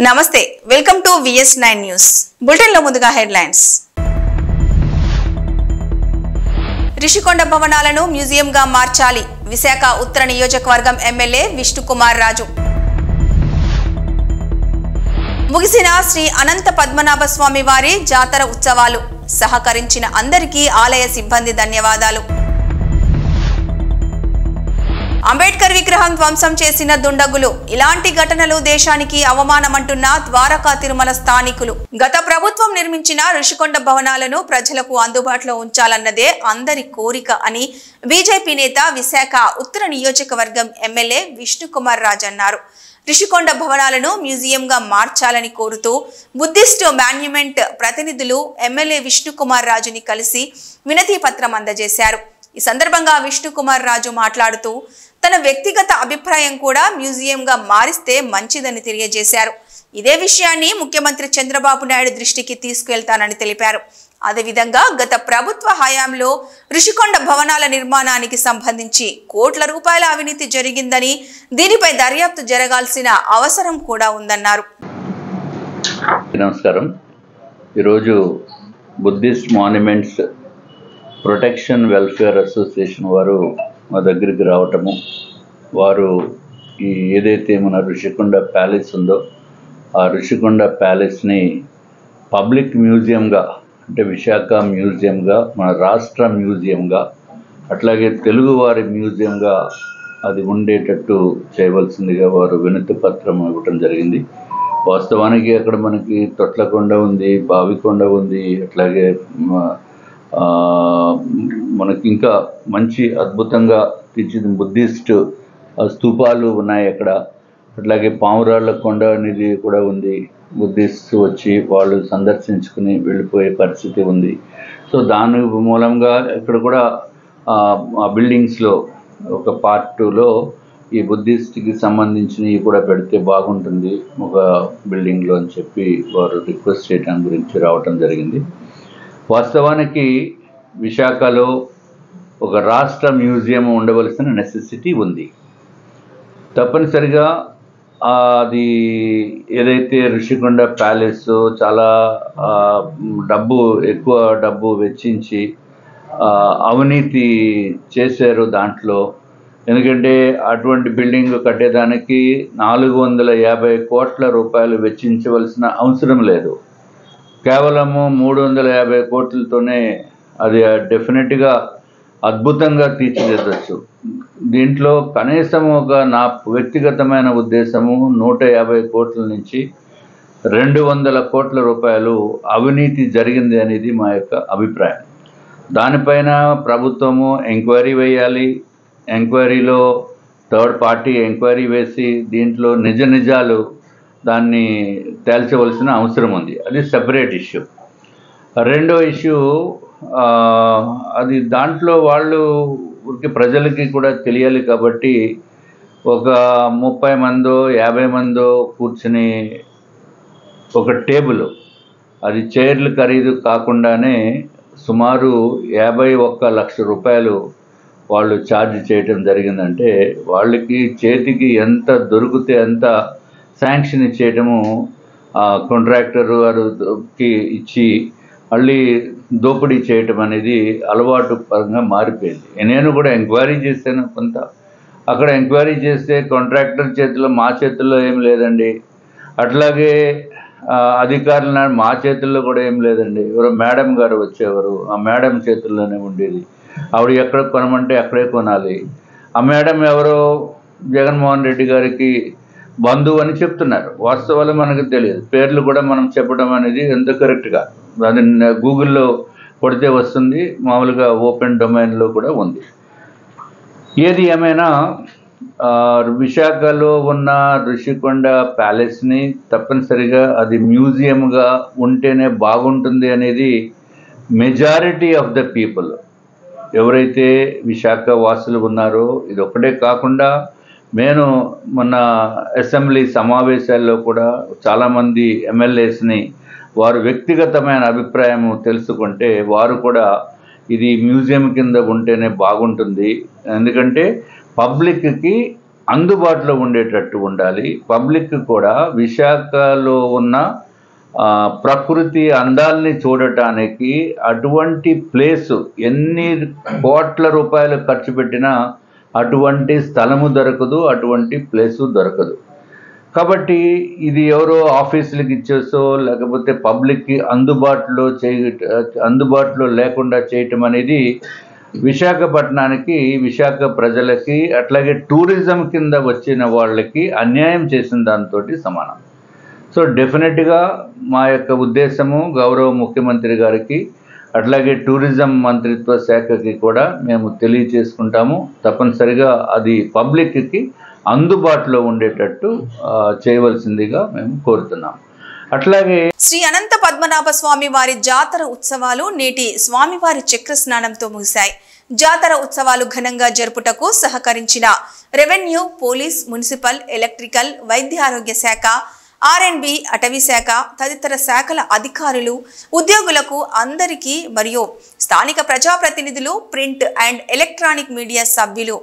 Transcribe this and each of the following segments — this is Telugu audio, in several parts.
నమస్తే welcome to VS9 news bulletin లో ముందుగా హెడ్లైన్స్ రిషికొండ భవనాలను మ్యూజియం గా మార్చాలి విశాఖ ఉత్తర నియోజకవర్గం ఎమ్మెల్యే విష్ణుకుమార్ రాజు ముగిసిన శ్రీ అనంత పద్మనాభ స్వామి వారి జాతర ఉత్సవాలు సహకరించిన అందరికీ ఆలయ సిబ్బంది ధన్యవాదాలు అంబేద్కర్ విగ్రహం ధ్వంసం చేసిన దుండగులు ఇలాంటి ఘటనలు దేశానికి అవమానమంటున్న ద్వారకా తిరుమల స్థానికులు గత ప్రభుత్వం నిర్మించిన రిషికొండ భవనాలను ప్రజలకు అందుబాటులో ఉంచాలన్నదే అందరి కోరిక అని బీజేపీ నేత విశాఖ ఉత్తర నియోజకవర్గం ఎమ్మెల్యే విష్ణుకుమార్ రాజు అన్నారు. రిషికొండ భవనాలను మ్యూజియంగా మార్చాలని కోరుతూ బుద్ధిస్ట్ మాన్యుమెంట్ ప్రతినిధులు ఎమ్మెల్యే విష్ణుకుమార్ రాజుని కలిసి వినతి పత్రం అందజేశారు. ఈ సందర్భంగా విష్ణుకుమార్ రాజు మాట్లాడుతూ తన వ్యక్తిగత అభిప్రాయం కూడా మ్యూజియంగా మారిస్తే మంచిదని తెలియజేశారు. ఇదే విషయాన్ని ముఖ్యమంత్రి చంద్రబాబు నాయుడు దృష్టికి తీసుకువెళ్తానని తెలిపారు. అదేవిధంగా గత ప్రభుత్వ హయాంలో రిషికొండ భవనాల నిర్మాణానికి సంబంధించి కోట్ల రూపాయల అవినీతి జరిగిందని దీనిపై దర్యాప్తు జరగాల్సిన అవసరం కూడా ఉందన్నారు. నమస్కారం. ఈరోజు Buddhist monuments protection welfare association వారు మా దగ్గరికి రావటము, వారు ఏదైతే మన రిషికొండ ప్యాలెస్ ఉందో ఆ రిషికొండ ప్యాలెస్ని పబ్లిక్ మ్యూజియంగా, అంటే విశాఖ మ్యూజియంగా, మన రాష్ట్ర మ్యూజియంగా, అట్లాగే తెలుగువారి మ్యూజియంగా అది ఉండేటట్టు చేయవలసిందిగా వారు వినతి పత్రం ఇవ్వటం జరిగింది. వాస్తవానికి అక్కడ మనకి తొట్లకొండ ఉంది, బావికొండ ఉంది, అట్లాగే మనకి ఇంకా మంచి అద్భుతంగా తీర్చిదిద్దిన బుద్ధిస్ట్ స్తూపాలు ఉన్నాయి అక్కడ. అట్లాగే పావురాళ్ళ కొండ అనేది కూడా ఉంది. బుద్ధిస్ట్ వచ్చి వాళ్ళు సందర్శించుకుని వెళ్ళిపోయే పరిస్థితి ఉంది. సో దాని మూలంగా ఇక్కడ కూడా ఆ బిల్డింగ్స్లో ఒక పార్ట్ 2లో ఈ బుద్ధిస్ట్కి సంబంధించినవి కూడా పెడితే బాగుంటుంది ఒక బిల్డింగ్లో అని చెప్పి వారు రిక్వెస్ట్ చేయడం గురించి రావటం జరిగింది. వాస్తవానికి విశాఖలో ఒక రాష్ట్ర మ్యూజియం ఉండవలసిన నెసెసిటీ ఉంది. తప్పనిసరిగా అది ఏదైతే రిషికొండ ప్యాలెస్ చాలా ఎక్కువ డబ్బు వెచ్చించి అవినీతి చేశారు దాంట్లో. ఎందుకంటే అటువంటి బిల్డింగ్ కట్టేదానికి 450 కోట్ల రూపాయలు వెచ్చించవలసిన అవసరం లేదు. కేవలము 350 కోట్లతోనే అది డెఫినెట్గా అద్భుతంగా తీర్చిదిద్దచ్చు. దీంట్లో కనీసం నా వ్యక్తిగతమైన ఉద్దేశము 150 కోట్ల నుంచి 200 కోట్ల రూపాయలు అవినీతి జరిగింది అనేది మా యొక్క అభిప్రాయం. దానిపైన ప్రభుత్వము ఎంక్వైరీ వేయాలి. ఎంక్వైరీలో థర్డ్ పార్టీ ఎంక్వైరీ వేసి దీంట్లో నిజాలు దాన్ని తేల్చవలసిన అవసరం ఉంది. అది సెపరేట్ ఇష్యూ. రెండో ఇష్యూ అది దాంట్లో వాళ్ళు ప్రజలకి కూడా తెలియాలి కాబట్టి ఒక 30 మందో 50 మందో కూర్చుని ఒక టేబుల్, అది చైర్లు ఖరీదు కాకుండానే సుమారు 51 లక్ష రూపాయలు వాళ్ళు ఛార్జ్ చేయటం జరిగిందంటే వాళ్ళకి చేతికి ఎంత దొరికితే అంత శాంక్షన్ ఇచ్చేయటము కాంట్రాక్టర్ వారికి ఇచ్చి మళ్ళీ దోపిడీ చేయటం అనేది అలవాటు పరంగా మారిపోయింది. నేను కూడా ఎంక్వైరీ చేశాను కొంత. అక్కడ ఎంక్వైరీ చేస్తే కాంట్రాక్టర్ చేతిలో, మా చేతుల్లో ఏం లేదండి. అట్లాగే అధికారులు మా చేతుల్లో కూడా ఏం లేదండి. ఎవరో మేడం గారు వచ్చేవారు, ఆ మేడం చేతుల్లోనే ఉండేది. ఆవిడ ఎక్కడ కొనమంటే అక్కడే కొనాలి. ఆ మేడం ఎవరో జగన్మోహన్ రెడ్డి గారికి బంధువు అని చెప్తున్నారు. వాస్తవాలు మనకు తెలియదు. పేర్లు కూడా మనం చెప్పడం అనేది ఎంత కరెక్ట్గా, అది గూగుల్లో కొడితే వస్తుంది, మామూలుగా ఓపెన్ డొమైన్లో కూడా ఉంది. ఏది ఏమైనా విశాఖలో ఉన్న రిషికొండ ప్యాలెస్ని తప్పనిసరిగా అది మ్యూజియంగా ఉంటేనే బాగుంటుంది అనేది మెజారిటీ ఆఫ్ ద పీపుల్ ఎవరైతే విశాఖ వాసులు ఉన్నారో, ఇది ఒక్కటే కాకుండా నేను మొన్న అసెంబ్లీ సమావేశాల్లో కూడా చాలామంది ఎమ్మెల్యేస్ని వారు వ్యక్తిగతమైన అభిప్రాయం తెలుసుకుంటే వారు కూడా ఇది మ్యూజియం కింద ఉంటేనే బాగుంటుంది. ఎందుకంటే పబ్లిక్కి అందుబాటులో ఉండేటట్టు ఉండాలి. పబ్లిక్ కూడా విశాఖలో ఉన్న ప్రకృతి అందాల్ని చూడటానికి అటువంటి ప్లేసు ఎన్ని కోట్ల రూపాయలు ఖర్చు పెట్టినా అటువంటి స్థలము దొరకదు, అటువంటి ప్లేసు దొరకదు. కాబట్టి ఇది ఎవరో ఆఫీసులకు ఇచ్చేసో లేకపోతే పబ్లిక్కి అందుబాటులో లేకుండా చేయటం అనేది విశాఖపట్నానికి, విశాఖ ప్రజలకి, అట్లాగే టూరిజం కింద వచ్చిన వాళ్ళకి అన్యాయం చేసిన దాంతో సమానం. సో డెఫినెట్గా మా యొక్క ఉద్దేశము గౌరవ ముఖ్యమంత్రి గారికి అట్లాగే టూరిజం మంత్రిత్వ శాఖకి కూడా మేము తెలియచేసుకుంటాము. తప్పనిసరిగా అది పబ్లిక్కి అందుబాటులో ఉండేటట్టు చేయవలసిందిగా మేము కోరుతున్నాము. అట్లాగే శ్రీ అనంత పద్మనాభ స్వామి వారి జాతర ఉత్సవాలు నేటి స్వామివారి చక్ర స్నానంతో ముగిశాయి. జాతర ఉత్సవాలు ఘనంగా జరుపుటకు సహకరించిన రెవెన్యూ, పోలీస్, మున్సిపల్, ఎలక్ట్రికల్, వైద్య ఆరోగ్య శాఖ, R&B, అటవీ శాఖ తదితర శాఖల అధికారులు, ఉద్యోగులకు అందరికీ మరియు స్థానిక ప్రజాప్రతినిధులు, ప్రింట్ అండ్ ఎలక్ట్రానిక్ మీడియా సభ్యులు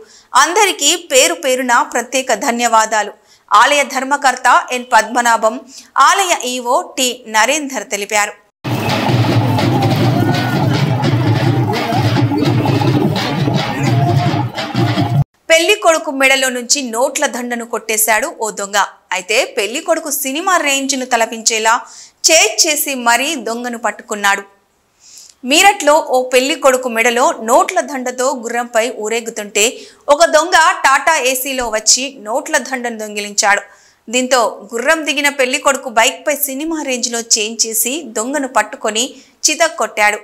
అందరికీ పేరు పేరున ప్రత్యేక ధన్యవాదాలు. ఆలయ ధర్మకర్త ఎన్ పద్మనాభం, ఆలయ ఈవో టి నరేందర్ తెలిపారు. పెళ్లి కొడుకు మెడలో నుంచి నోట్ల దండను కొట్టేశాడు ఓ దొంగ. అయితే పెళ్లి కొడుకు సినిమా రేంజ్ను తలపించేలా చేసి మరీ దొంగను పట్టుకున్నాడు. మీరట్లో ఓ పెళ్లి కొడుకు మెడలో నోట్ల దండతో గుర్రంపై ఊరేగుతుంటే ఒక దొంగ టాటా ఏసీలో వచ్చి నోట్ల దండను దొంగిలించాడు. దీంతో గుర్రం దిగిన పెళ్లి కొడుకు బైక్పై సినిమా రేంజ్లో చేసి దొంగను పట్టుకొని చితక్కొట్టాడు.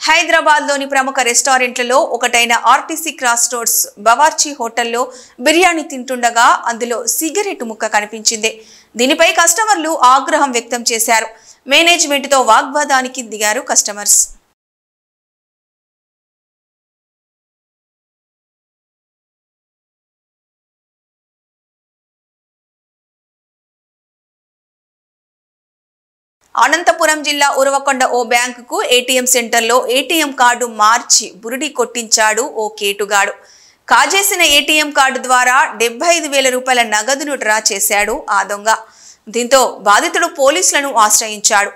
హైదరాబాద్లోని ప్రముఖ రెస్టారెంట్లలో ఒకటైన ఆర్టీసీ క్రాస్ రోడ్స్ బవార్చి హోటల్లో బిర్యానీ తింటుండగా అందులో సిగరెట్ ముక్క కనిపించింది. దీనిపై కస్టమర్లు ఆగ్రహం వ్యక్తం చేశారు. మేనేజ్మెంట్తో వాగ్వాదానికి దిగారు కస్టమర్స్. అనంతపురం జిల్లా ఉరవకొండ ఓ బ్యాంకుకు ఏటీఎం సెంటర్లో ఏటీఎం కార్డు మార్చి బురిడి కొట్టించాడు ఓ కేటుగాడు. కాజేసిన ఏటీఎం కార్డు ద్వారా 75,000 రూపాయల నగదును డ్రా చేశాడు ఆ దొంగ. దీంతో బాధితుడు పోలీసులను ఆశ్రయించాడు.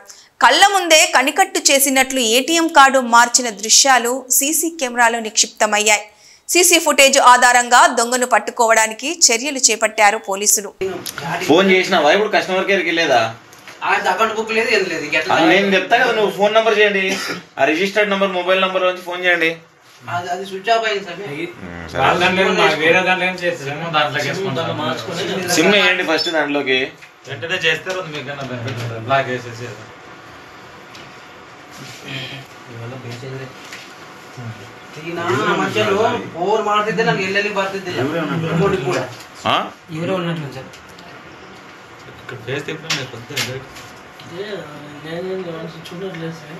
కళ్ల ముందే కనికట్టు చేసినట్లు ఏటీఎం కార్డు మార్చిన దృశ్యాలు సీసీ కెమెరాలో నిక్షిప్తమయ్యాయి. సీసీ ఫుటేజ్ ఆధారంగా దొంగను పట్టుకోవడానికి చర్యలు చేపట్టారు పోలీసులు. ఫోన్ చేసినావా ఇప్పుడు కస్టమర్ కేర్కి వెళ్ళేదా? అకౌంట్ బుక్ లేదు, ఏం లేదు. నేను చెప్తా కదా, నువ్వు ఫోన్ నంబర్ చేయండి, ఆ రిజిస్టర్డ్ నంబర్ మొబైల్ నంబర్ నుంచి ఫోన్ చేయండి. అది స్విచ్ ఆఫ్ అయింది సిమ్ వేయండి ఫస్ట్ దాంట్లోకి. వెంటనే చేస్తారు బ్లాక్ వేసేసి ఫోన్ ಮಾಡ್ತಿದ್ದೆ ನನಗೆ ಎಲ್ಲೆಲ್ಲಿ ಬರ್ತಿದ್ದಿಲ್ಲ ಕೂಡ ಇವರೇ ఉన్నట్లు సార్. ఇక్కడ ఫేస్ తిప్పడం లేదు కొంచెం నేను చూడట్లేదు సార్.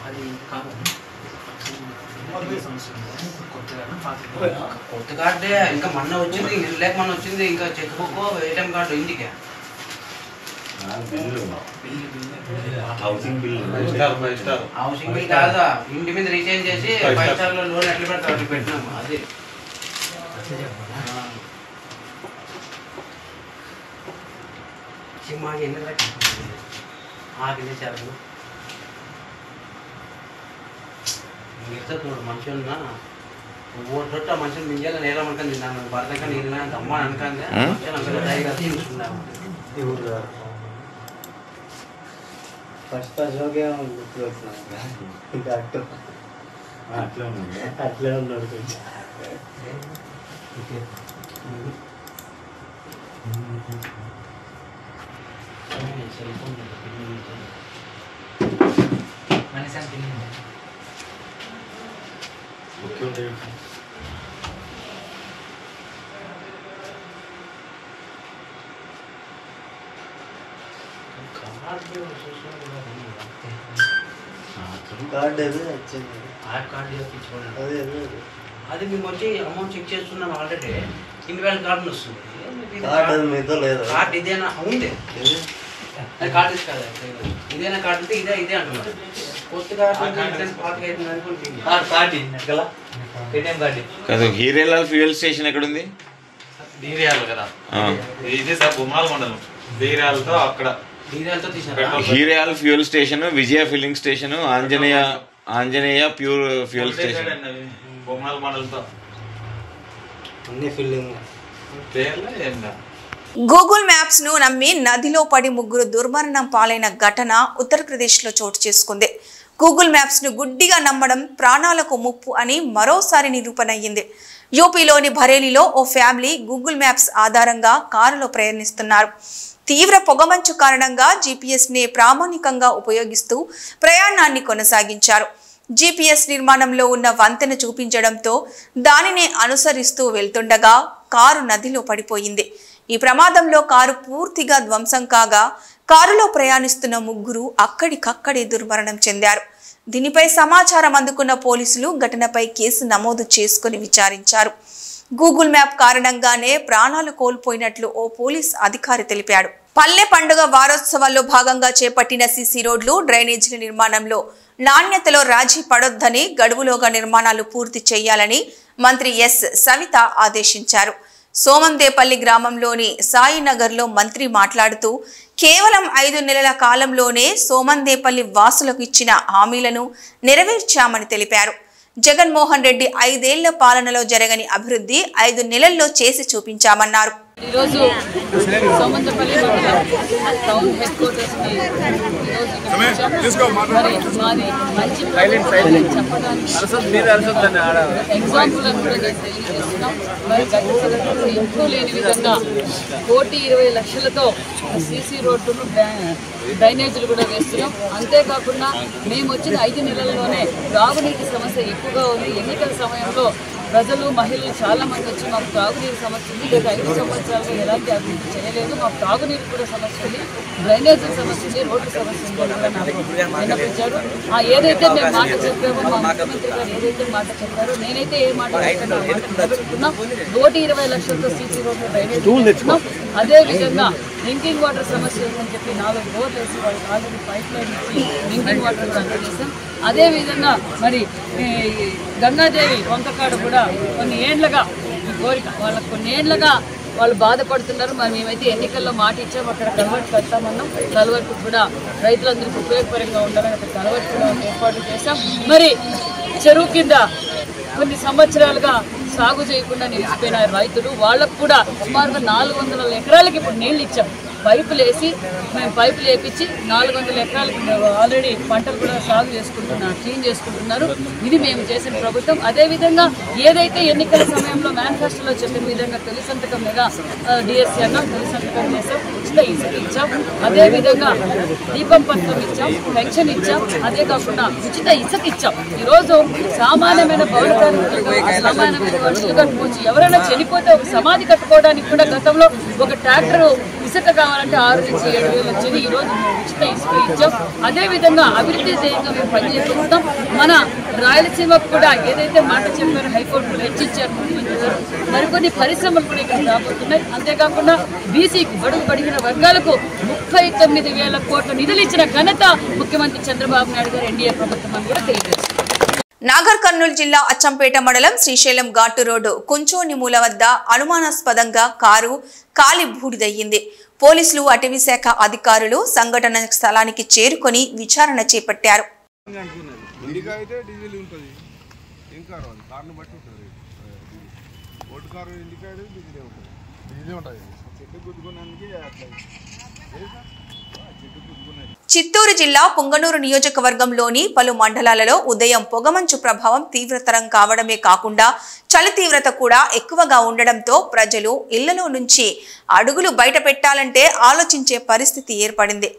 అది కాదు కొత్త కార్డే ఇంకా మొన్న వచ్చింది, లేక మొన్న వచ్చింది. ఇంకా చెక్ బుక్, ఏటీఎం కార్డు ఇంటికే. హౌసింగ్ బిల్ కాదా, ఇంటి మీద రీఛార్జ్ చేసి 5 స్టార్ లో లోన్ ఎట్లా పెడతారు అట్లా పెట్టినాము. అది మాకు ఎన్ని ఆకిలేసారు చూడు మనుషున్నా ఓటు మనుషులు మింజాలని నేలమంటుంది. నన్ను భర్తగా నేను అమ్మ అనుకంగా చూసుకున్నాము. ఫస్ట్ हो गया డాక్టర్ అట్లే ఉన్నాడు కొంచెం. మనిషి కార్డు అది వచ్చింది. కార్డు చేయించుకోండి. అదే అది మేము వచ్చి అమౌంట్ చెక్ చేస్తున్నాం ఆల్రెడీ. ఇన్వాలిడ్ కార్డు వస్తుంది. కార్డు అది మీతో లేదు. కార్డు ఇదేనా ఉంది? అది కార్డు కాదు. ఇదేనా కార్డు అంటే ఇదే అంటున్నారు. కొత్తగా హీరేలాల్ ఫ్యూయల్ స్టేషన్ ఎక్కడుంది? డీరియాల్ కదా, ఇది సార్ బొమ్మాల మండలం. డీరియాలతో అక్కడ Hiralal fuel station, Vijaya filling station, Anjaneya pure fuel station Bommala మండలంతో అన్ని ఫిల్లింగ్. పేర్లే ఏం కాదు. గూగుల్ మ్యాప్స్ ను నమ్మి నదిలో పడి ముగ్గురు దుర్మరణం పాలైన ఘటన ఉత్తరప్రదేశ్లో చోటు చేసుకుంది. గూగుల్ మ్యాప్స్ ను గుడ్డిగా నమ్మడం ప్రాణాలకు ముప్పు అని మరోసారి నిరూపణ అయ్యింది. యూపీలోని బరేలీలో ఓ ఫ్యామిలీ గూగుల్ మ్యాప్స్ ఆధారంగా కారులో ప్రయాణిస్తున్నారు. తీవ్ర పొగమంచు కారణంగా జీపీఎస్ ని ప్రామాణికంగా ఉపయోగిస్తూ ప్రయాణాన్ని కొనసాగించారు. జీపీఎస్ నిర్మాణంలో ఉన్న వంతెన చూపించడంతో దానిని అనుసరిస్తూ వెళ్తుండగా కారు నదిలో పడిపోయింది. ఈ ప్రమాదంలో కారు పూర్తిగా ధ్వంసం కాగా కారులో ప్రయాణిస్తున్న ముగ్గురు అక్కడికక్కడే దుర్మరణం చెందారు. దీనిపై సమాచారం అందుకున్న పోలీసులు ఘటనపై కేసు నమోదు చేసుకుని విచారించారు. గూగుల్ మ్యాప్ కారణంగానే ప్రాణాలు కోల్పోయినట్లు ఓ పోలీస్ అధికారి తెలిపాడు. పల్లె పండుగ వారోత్సవాల్లో భాగంగా చేపట్టిన సీసీ రోడ్లు, డ్రైనేజీల నిర్మాణంలో నాణ్యతలో రాజీ పడొద్దని, గడువులోగా నిర్మాణాలు పూర్తి చేయాలని మంత్రి ఎస్ సవిత ఆదేశించారు. సోమందేపల్లి గ్రామంలోని సాయినగర్లో మంత్రి మాట్లాడుతూ కేవలం 5 నెలల కాలంలోనే సోమందేపల్లి వాసులకు ఇచ్చిన హామీలను నెరవేర్చామని తెలిపారు. జగన్మోహన్ రెడ్డి 5 ఏళ్ల పాలనలో జరగని అభివృద్ధి 5 నెలల్లో చేసి చూపించామన్నారు. ఈరోజు సోమందేపల్లి మండలం టౌన్ హెడ్ క్వార్టర్స్ కి మాది మంచి చెప్పడానికి ఎగ్జాంపుల్ అని కూడా నేను తెలియజేస్తున్నాం. మరి గత సంవత్సరంలో ఎప్పుడూ లేని విధంగా 1,20,00,000లతో సీసీ రోడ్డును, డ్రైనేజీలు కూడా వేస్తున్నాం. అంతేకాకుండా మేము వచ్చిన 5 నెలల్లోనే తాగునీటి సమస్య ఎక్కువగా ఉంది. ఎన్నికల సమయంలో ప్రజలు, మహిళలు చాలా మంది వచ్చి మాకు తాగునీరు సమస్య ఉంది, గత 5 సంవత్సరాలుగా ఎలాంటి అభివృద్ధి చేయలేదు, మాకు తాగునీరు కూడా సమస్య ఉంది, డ్రైనేజీ సమస్య ఉంది, రోడ్డు సమస్య ఉంది అని కూడా నాకు విన్నపించారు. ఏదైతే మేము మాట చెప్పామో, మా ముఖ్యమంత్రి గారు ఏదైతే మాట చెప్పారో, నేనైతే ఏ మాట చెప్పానో ఆ మాట నిలబెట్టుకున్నాం. 1,20,00,000లతో సీసీ రోడ్లు, డ్రైనేజీ వేస్తున్నాం. అదేవిధంగా డ్రింకింగ్ వాటర్ సమస్య ఉందని చెప్పి 4 బోర్లు వేసి వాళ్ళకి ఆల్రెడీ పైప్ లైన్ ఇచ్చి డ్రింకింగ్ వాటర్ కూడా అందజేస్తాం. అదేవిధంగా మరి గంగాదేవి వంకకాడ కూడా కొన్ని ఏళ్లుగా ఈ కోరిక, వాళ్ళకు కొన్ని ఏళ్లుగా వాళ్ళు బాధపడుతున్నారు. మరి మేమైతే ఎన్నికల్లో మాట ఇచ్చాము, అక్కడ కల్వర్ట్ కడతామన్నాం. కల్వర్ట్ కూడా రైతులందరికీ ఉపయోగకరంగా ఉండాలని అక్కడ కల్వర్ట్ కూడా ఏర్పాటు చేశాం. మరి చెరువు కింద కొన్ని సంవత్సరాలుగా సాగు చేయకుండా నిలిచిపోయిన రైతులు, వాళ్ళకు కూడా సుమారుగా 400 ఎకరాలకి ఇప్పుడు నీళ్ళు ఇచ్చాం. పైపులు వేసి మేము పైపులు వేపించి 400 ఎకరాలకి ఆల్రెడీ పంటలు కూడా సాగు చేసుకుంటున్నారు, క్లీన్ చేసుకుంటున్నారు. ఇది మేము చేసిన ప్రభుత్వం. అదేవిధంగా ఏదైతే ఎన్నికల సమయంలో మేనిఫెస్టోలో చెప్పిన విధంగా తొలి సంతకం మీద డిఎస్సీ అన్నాం, తొలి సంతకం చేసాం, ఉచిత ఇసుక ఇచ్చాం. అదేవిధంగా దీపం పథకం ఇచ్చాం, పెన్షన్ ఇచ్చాం. అదే కాకుండా ఉచిత ఇసుక ఇచ్చాం. ఈరోజు సామాన్యమైన పౌర కార్మికులు, సామాన్యమైన మనుషులు కట్టుకోవచ్చు. ఎవరైనా చనిపోతే ఒక సమాధి కట్టుకోవడానికి కూడా గతంలో ఒక ట్రాక్టర్ ఇసుక కావాలంటే 6 నుంచి 7 వేలు వచ్చేది. ఈరోజు ఉచిత ఇసుక ఇచ్చాం. అదేవిధంగా అభివృద్ధి ధ్యేయంగా మేము పనిచేస్తున్నాం. మన రాయలసీమకు కూడా ఏదైతే మాట చెప్పారో హైకోర్టులో హెచ్చించారు ముఖ్యమంత్రి గారు, మరికొన్ని పరిశ్రమలు కూడా ఇక్కడ రాబోతున్నాయి. అంతేకాకుండా బీసీకి, బడుగు బడిగిన వర్గాలకు 39,000 కోట్ల నిధులు ఇచ్చిన ఘనత ముఖ్యమంత్రి చంద్రబాబు నాయుడు గారు, ఎన్డీఏ ప్రభుత్వం అని కూడా తెలియజేస్తారు. నాగర్ కర్నూలు జిల్లా అచ్చంపేట మండలం శ్రీశైలం ఘాటు రోడ్డు కుంచోని మూల వద్ద అనుమానాస్పదంగా కారు కాలి బూడిదయ్యింది. పోలీసులు, అటవీ శాఖ అధికారులు సంఘటన స్థలానికి చేరుకొని విచారణ చేపట్టారు. చిత్తూరు జిల్లా పుంగనూరు నియోజకవర్గంలోని పలు మండలాలలో ఉదయం పొగమంచు ప్రభావం తీవ్రతరం కావడమే కాకుండా చలి తీవ్రత కూడా ఎక్కువగా ఉండడంతో ప్రజలు ఇళ్లలో నుంచి అడుగులు బయట పెట్టాలంటే ఆలోచించే పరిస్థితి ఏర్పడింది.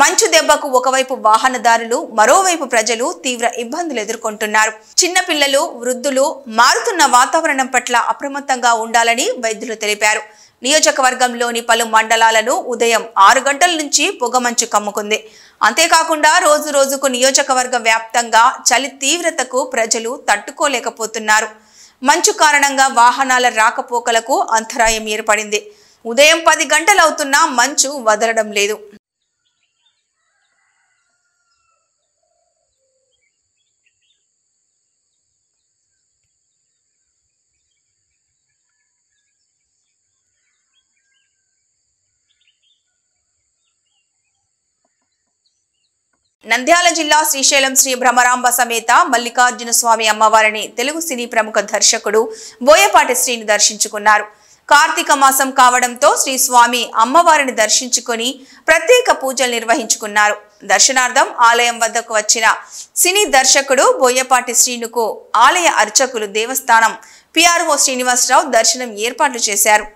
మంచు దెబ్బకు ఒకవైపు వాహనదారులు, మరోవైపు ప్రజలు తీవ్ర ఇబ్బందులు ఎదుర్కొంటున్నారు. చిన్నపిల్లలు, వృద్ధులు మారుతున్న వాతావరణం పట్ల అప్రమత్తంగా ఉండాలని వైద్యులు తెలిపారు. నియోజకవర్గంలోని పలు మండలాలను ఉదయం 6 గంటల నుంచి పొగమంచు కమ్ముకుంది. అంతేకాకుండా రోజు రోజుకు నియోజకవర్గ వ్యాప్తంగా చలి తీవ్రతకు ప్రజలు తట్టుకోలేకపోతున్నారు. మంచు కారణంగా వాహనాల రాకపోకలకు అంతరాయం ఏర్పడింది. ఉదయం 10 గంటలవుతున్నా మంచు వదలడం లేదు. నంద్యాల జిల్లా శ్రీశైలం శ్రీ భ్రమరాంబ సమేత మల్లికార్జున స్వామి అమ్మవారిని తెలుగు సినీ ప్రముఖ దర్శకుడు బోయపాటి శ్రీని దర్శించుకున్నారు. కార్తీక మాసం కావడంతో శ్రీ స్వామి అమ్మవారిని దర్శించుకొని ప్రత్యేక పూజలు నిర్వహించుకున్నారు. దర్శనార్థం ఆలయం వద్దకు వచ్చిన సినీ దర్శకుడు బోయపాటి శ్రీనుకు ఆలయ అర్చకులు దేవస్థానం పిఆర్ఓ శ్రీనివాసరావు దర్శనం ఏర్పాట్లు చేశారు.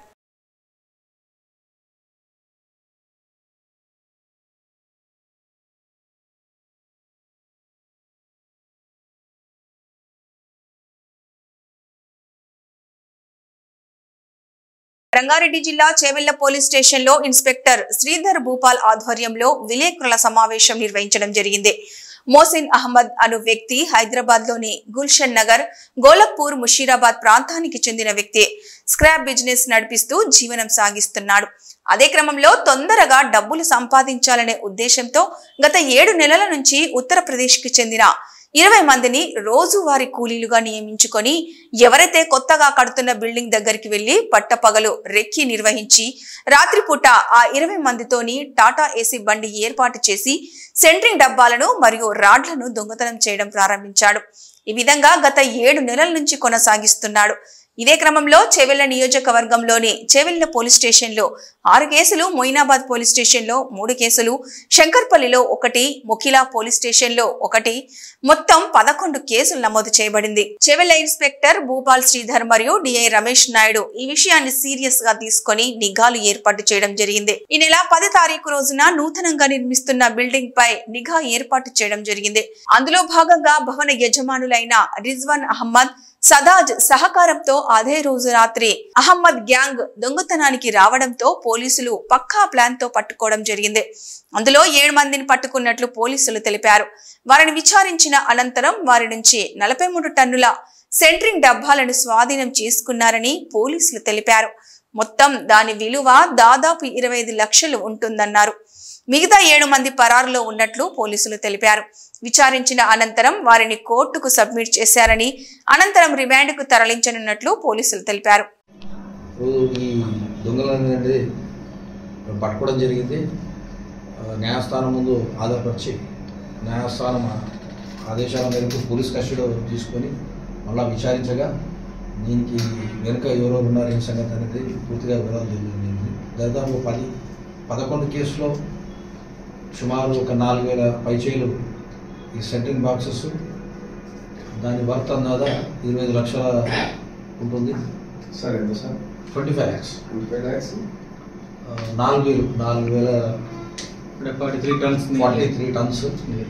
రంగారెడ్డి జిల్లా చేవెళ్ల పోలీస్ స్టేషన్ లో ఇన్స్పెక్టర్ శ్రీధర్ భూపాల్ ఆధ్వర్యంలో విలేకరుల సమావేశం నిర్వహించడం జరిగింది. మోసిన్ అహ్మద్ అను వ్యక్తి హైదరాబాద్ లోని గుల్షన్ నగర్, గోలక్పూర్, ముషీరాబాద్ ప్రాంతానికి చెందిన వ్యక్తి. స్క్రాప్ బిజినెస్ నడిపిస్తూ జీవనం సాగిస్తున్నాడు. అదే క్రమంలో తొందరగా డబ్బులు సంపాదించాలనే ఉద్దేశంతో గత 7 నెలల నుంచి ఉత్తరప్రదేశ్ కి చెందిన 20 మందిని రోజువారీ కూలీలుగా నియమించుకొని ఎవరైతే కొత్తగా కడుతున్న బిల్డింగ్ దగ్గరికి వెళ్లి పట్టపగలు రెక్కి నిర్వహించి రాత్రిపూట ఆ 20 మందితోని టాటా ఏసీ బండి ఏర్పాటు చేసి సెంట్రింగ్ డబ్బాలను మరియు రాడ్లను దొంగతనం చేయడం ప్రారంభించాడు. ఈ విధంగా గత 7 నెలల నుంచి కొనసాగిస్తున్నాడు. ఇదే క్రమంలో చేవెళ్ల నియోజకవర్గంలోని చేవెళ్ల పోలీస్ స్టేషన్ లో 6 కేసులు, మొయినాబాద్ పోలీస్ స్టేషన్ లో 3 కేసులు, శంకర్పల్లిలో 1, ముఖిలా పోలీస్ స్టేషన్ లో 1, మొత్తం 11 కేసులు నమోదు చేయబడింది. చేవెళ్ల ఇన్స్పెక్టర్ భూపాల్ శ్రీధర్ మరియు డిఐ రమేష్ నాయుడు ఈ విషయాన్ని సీరియస్ గా తీసుకొని నిఘాలు ఏర్పాటు చేయడం జరిగింది. ఈ నెల 10 తారీఖు రోజున నూతనంగా నిర్మిస్తున్న బిల్డింగ్ పై నిఘా ఏర్పాటు చేయడం జరిగింది. అందులో భాగంగా భవన యజమానులైన రిజ్వాన్ అహ్మద్, సదాజ్ సహకారంతో అదే రోజు రాత్రి అహ్మద్ గ్యాంగ్ దొంగతనానికి రావడంతో పోలీసులు పక్కా ప్లాన్ తో పట్టుకోవడం జరిగింది. అందులో 7 మందిని పట్టుకున్నట్లు పోలీసులు తెలిపారు. వారిని విచారించిన అనంతరం వారి నుంచి 43 టన్నుల సెంట్రింగ్ డబ్బాలను స్వాధీనం చేసుకున్నారని పోలీసులు తెలిపారు. మొత్తం దాని విలువ దాదాపు 25 లక్షలు ఉంటుందన్నారు. మిగతా 7 మంది పరారులో ఉన్నట్లు పోలీసులు తెలిపారు. విచారించిన అనంతరం వారిని కోర్టుకు సబ్మిట్ చేశారని, అనంతరం రిమాండ్కు తరలించనున్నట్లు పోలీసులు తెలిపారు. ఈ దొంగలనేది పట్టుకోవడం జరిగింది. న్యాయస్థానం ముందు ఆధారపరిచి న్యాయస్థానం ఆదేశాల మేరకు పోలీస్ కస్టడీలో తీసుకొని మళ్ళీ విచారించగా దీనికి వెనుక ఎవరెవరు ఉన్నారు ఈ సంగతి అనేది పూర్తిగా వివరాలు తెలియజేయండి. దాదాపు 11 కేసులో సుమారు ఒక 4,000 పైచేలు ఈ సెంట్రింగ్ బాక్సెస్, దాని వర్త్ అందాదా 25 లక్షల ఉంటుంది. సార్ ఎంత సార్? 25 lakhs. 25 lakhs. 4,000 43 టన్స్ 43,000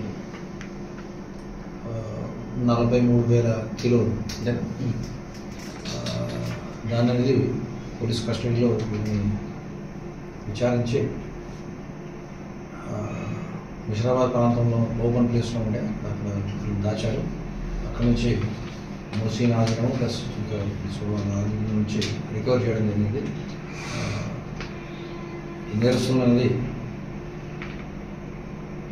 కిలోలు. దాని అనేది పోలీస్ కస్టడీలో విచారించి ముషీరాబాద్ ప్రాంతంలో ఓపెన్ ప్లేస్లో ఉండే అక్కడ దాచారు. అక్కడ నుంచి మోసీన్ ఆగడం ప్లస్ ఇంకా నుంచి రికవర్ చేయడం జరిగింది. ఈ నేరస్తులు అనేది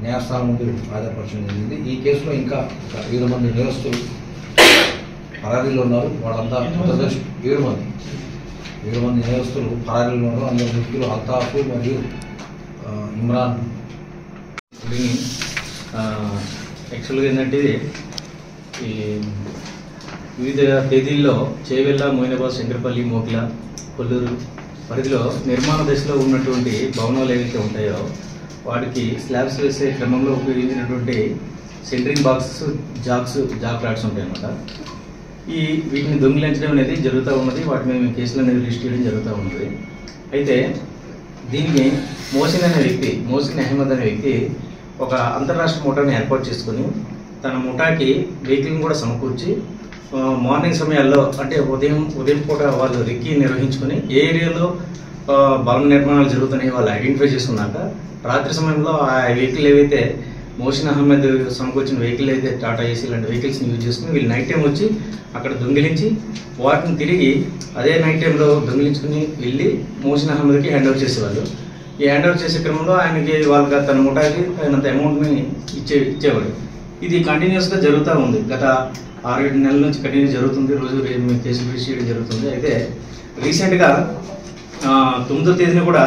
న్యాయస్థానం ముందు ఆధారపరచడం జరిగింది. ఈ కేసులో ఇంకా 7 మంది నేరస్తులు పరారీలో ఉన్నారు. వాళ్ళంతా 7 మంది నేరస్తులు పరారీలో ఉన్నారు. అందులో వ్యక్తులు అల్తాఫ్ మరియు ఇమ్రాన్. యాక్చువల్గా ఏంటంటే ఈ వివిధ తేదీల్లో చేవెళ్ళ, మొయినాబాద్, శంకరపల్లి, మోకిలా, కొల్లూరు పరిధిలో నిర్మాణ దశలో ఉన్నటువంటి భవనాలు ఏవైతే ఉంటాయో వాటికి స్లాబ్స్ వేసే క్రమంలో ఉపయోగించినటువంటి సెంట్రింగ్ బాక్సెస్, జాక్ రాడ్స్ ఉంటాయన్నమాట. వీటిని దొంగిలించడం అనేది జరుగుతూ ఉన్నది. వాటి మీద మేము కేసులు అనేది రిజిస్టర్ చేయడం జరుగుతూ ఉన్నది. అయితే దీనికి మోసిన్ అహ్మద్ అనే వ్యక్తి ఒక అంతర్రాష్ట్ర ముఠాని ఏర్పాటు చేసుకుని తన ముఠాకి వెహికల్ని కూడా సమకూర్చి మార్నింగ్ సమయాల్లో అంటే ఉదయం పూట వాళ్ళు రెక్కి నిర్వహించుకొని ఏ ఏరియాలో భవన నిర్మాణాలు జరుగుతున్నాయి వాళ్ళు ఐడెంటిఫై చేసుకున్నాక రాత్రి సమయంలో ఆ వెహికల్ ఏవైతే మోషన్ అహ్మద్ సమకూర్చిన వెహికల్ అయితే టాటా ఏసీ ఇలాంటి వెహికల్స్ని యూజ్ చేసుకుని వీళ్ళు నైట్ టైం వచ్చి అక్కడ దొంగిలించి వాటిని తిరిగి అదే నైట్ టైంలో దొంగిలించుకుని వెళ్ళి మోషన్ అహ్మద్కి హ్యాండ్ ఓవర్ చేసేవాళ్ళు. ఈ హ్యాండ్ ఓవర్ చేసే క్రమంలో ఆయనకి వాళ్ళకి తన ముఠాకి తగినంత అమౌంట్ని ఇచ్చేవాడు. ఇది కంటిన్యూస్గా జరుగుతూ ఉంది. గత 6-7 నెలల నుంచి కంటిన్యూ జరుగుతుంది. రోజు కేసులు రిజిస్టర్ చేయడం జరుగుతుంది. అయితే రీసెంట్గా 9వ తేదీన కూడా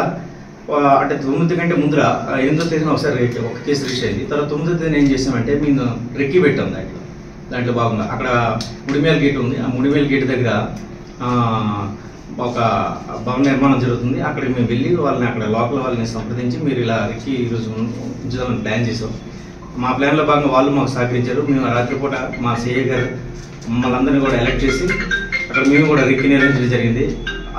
అంటే 9 కంటే ముందర 8వ తేదీన ఒకసారి ఒక కేసు రిజిస్టర్ అయింది. తర్వాత 9వ తేదీన ఏం చేసామంటే మేము రెక్కి పెట్టాం దాంట్లో భాగంగా అక్కడ ముడిమేల గేట్ ఉంది. ఆ ముడిమేల గేట్ దగ్గర ఒక భవన నిర్మాణం జరుగుతుంది. అక్కడికి మేము వెళ్ళి వాళ్ళని అక్కడ లోకల్ వాళ్ళని సంప్రదించి మీరు ఇలా రెక్కి ఈరోజు ఉంచుదామని ప్లాన్ చేసాం. మా ప్లాన్లో భాగంగా వాళ్ళు మాకు సహకరించారు. మేము రాత్రిపూట మా సిఐ గారు మమ్మల్ని అందరినీ కూడా ఎలక్ట్ చేసి అక్కడ మేము కూడా రెక్కి నిర్వహించడం జరిగింది.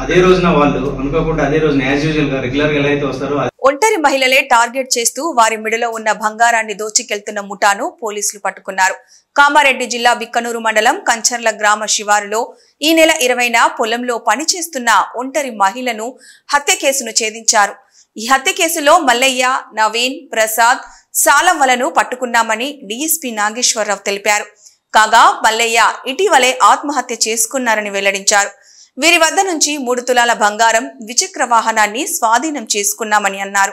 అదే రోజున వాళ్ళు అనుకోకుండా అదే రోజున యాజ్ యూజువల్ గా రెగ్యులర్ గా ఎలా అయితే వస్తారో ఒంటరి మహిళలే టార్గెట్ చేస్తూ వారి మెడలో ఉన్న బంగారాన్ని దోచుకెళ్తున్న ముఠాను పోలీసులు పట్టుకున్నారు. కామారెడ్డి జిల్లా బిక్కనూరు మండలం కంచర్ల గ్రామ శివారులో ఈ నెల 20న పొలంలో పనిచేస్తున్న ఒంటరి మహిళను హత్య కేసును ఛేదించారు. ఈ హత్య కేసులో మల్లయ్య, నవీన్, ప్రసాద్, సాలంవలను పట్టుకున్నామని డీఎస్పీ నాగేశ్వరరావు తెలిపారు. కాగా మల్లయ్య ఇటీవలే ఆత్మహత్య చేసుకున్నారని వెల్లడించారు. వీరి వద్ద నుంచి 3 తులాల బంగారం, ద్విచక్ర వాహనాన్ని స్వాధీనం చేసుకున్నామని అన్నారు.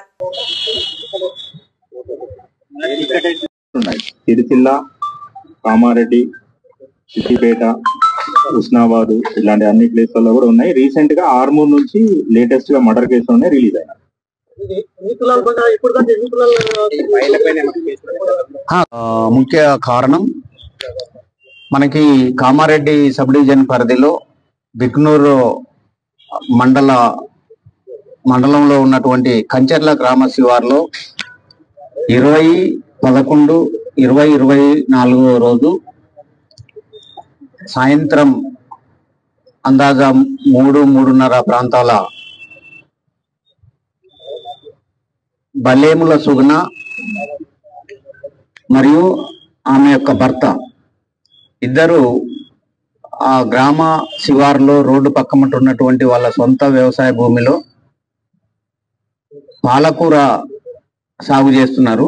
సిరిసిల్ల, కామారెడ్డి, సిద్దిపేట, ఉస్నాబాద్ ఇలాంటి అన్ని ప్లేస్లలో కూడా ఉన్నాయి. రీసెంట్ గా ఆర్మూర్ నుంచి లేటెస్ట్ గా మర్డర్ కేసులు ఉన్నాయి రిలీజ్ అయినాయి. ముఖ్య కారణం మనకి కామారెడ్డి సబ్ డివిజన్ పరిధిలో బిక్నూరు మండలంలో ఉన్నటువంటి కంచర్ల గ్రామ శివార్లో 20/11/2024 రోజు సాయంత్రం అందాజా 3-3:30 ప్రాంతాల బలేముల సుగుణ మరియు ఆమె యొక్క భర్త ఇద్దరు ఆ గ్రామ శివారులో రోడ్డు పక్కమట ఉన్నటువంటి వాళ్ళ సొంత వ్యవసాయ భూమిలో పాలకూర సాగు చేస్తున్నారు.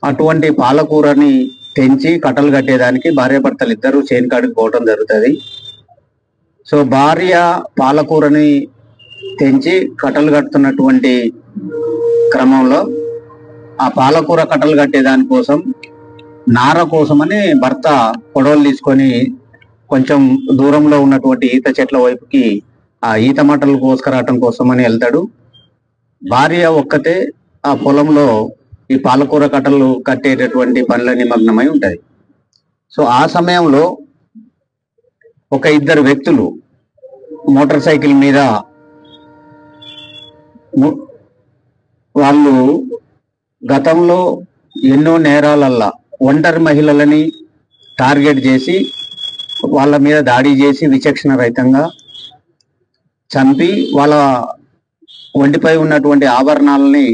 అటువంటి పాలకూరని తెంచి కట్టలు కట్టేదానికి భార్యాభర్తలు ఇద్దరు చేను కాడికి పోవటం జరుగుతుంది. సో భార్య పాలకూరని తెంచి కట్టలు కట్టుతున్నటువంటి క్రమంలో ఆ పాలకూర కట్టలు కట్టేదాని కోసం నార కోసమని భర్త కొడవలు తీసుకొని కొంచెం దూరంలో ఉన్నటువంటి ఈత చెట్ల వైపుకి ఆ ఈత మట్టలు కోసుకురావటం కోసమని వెళ్తాడు. భార్య ఒక్కతే ఆ పొలంలో ఈ పాలకూర కట్టలు కట్టేటటువంటి పనుల నిమగ్నమై ఉంటది. సో ఆ సమయంలో ఒక 2 వ్యక్తులు మోటార్ సైకిల్ మీద వాళ్ళు గతంలో ఎన్నో నేరాలల్లా ఒంటరి మహిళలని టార్గెట్ చేసి వాళ్ళ మీద దాడి చేసి విచక్షణ రహితంగా చంపి వాళ్ళ ఒంటిపై ఉన్నటువంటి ఆభరణాలని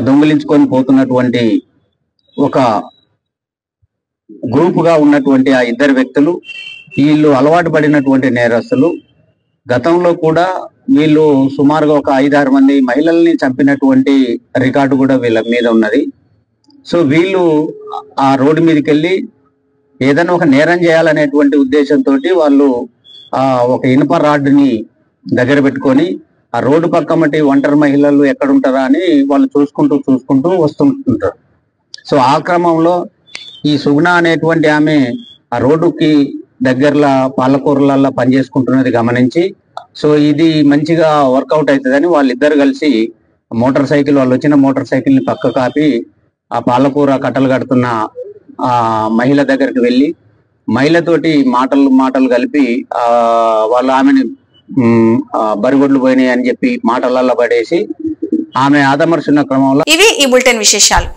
దొంగిలించుకొని పోతున్నటువంటి ఒక గ్రూపుగా ఉన్నటువంటి ఆ 2 వ్యక్తులు వీళ్ళు అలవాటు పడినటువంటి నేరస్తులు. గతంలో కూడా వీళ్ళు సుమారుగా ఒక 5-6 మంది మహిళల్ని చంపినటువంటి రికార్డు కూడా వీళ్ళ మీద ఉన్నది. సో వీళ్ళు ఆ రోడ్డు మీదకి వెళ్ళి ఏదైనా ఒక నేరం చేయాలనేటువంటి ఉద్దేశంతో వాళ్ళు ఒక ఇనుప రాడ్ని దగ్గర పెట్టుకొని ఆ రోడ్డు పక్కమటి ఒంటరి మహిళలు ఎక్కడుంటారా అని వాళ్ళు చూసుకుంటూ వస్తుంటారు. సో ఆ క్రమంలో ఈ సుగుణ అనేటువంటి ఆమె ఆ రోడ్డుకి దగ్గరలో పాలకూరలలో పనిచేసుకుంటున్నది గమనించి సో ఇది మంచిగా వర్కౌట్ అవుతుందని వాళ్ళిద్దరు కలిసి వాళ్ళు వచ్చిన మోటార్ సైకిల్ ని పక్క కాపి ఆ పాలకూర కట్టలు కడుతున్న ఆ మహిళ దగ్గరికి వెళ్ళి మహిళతోటి మాటలు కలిపి వాళ్ళు ఆమెని బరిగొడ్లు పోయినాయి అని చెప్పి మాటలల్లో పడేసి ఆమె ఆదమర్చున్న క్రమంలో ఇవి ఈ బులెటిన్ విశేషాలు.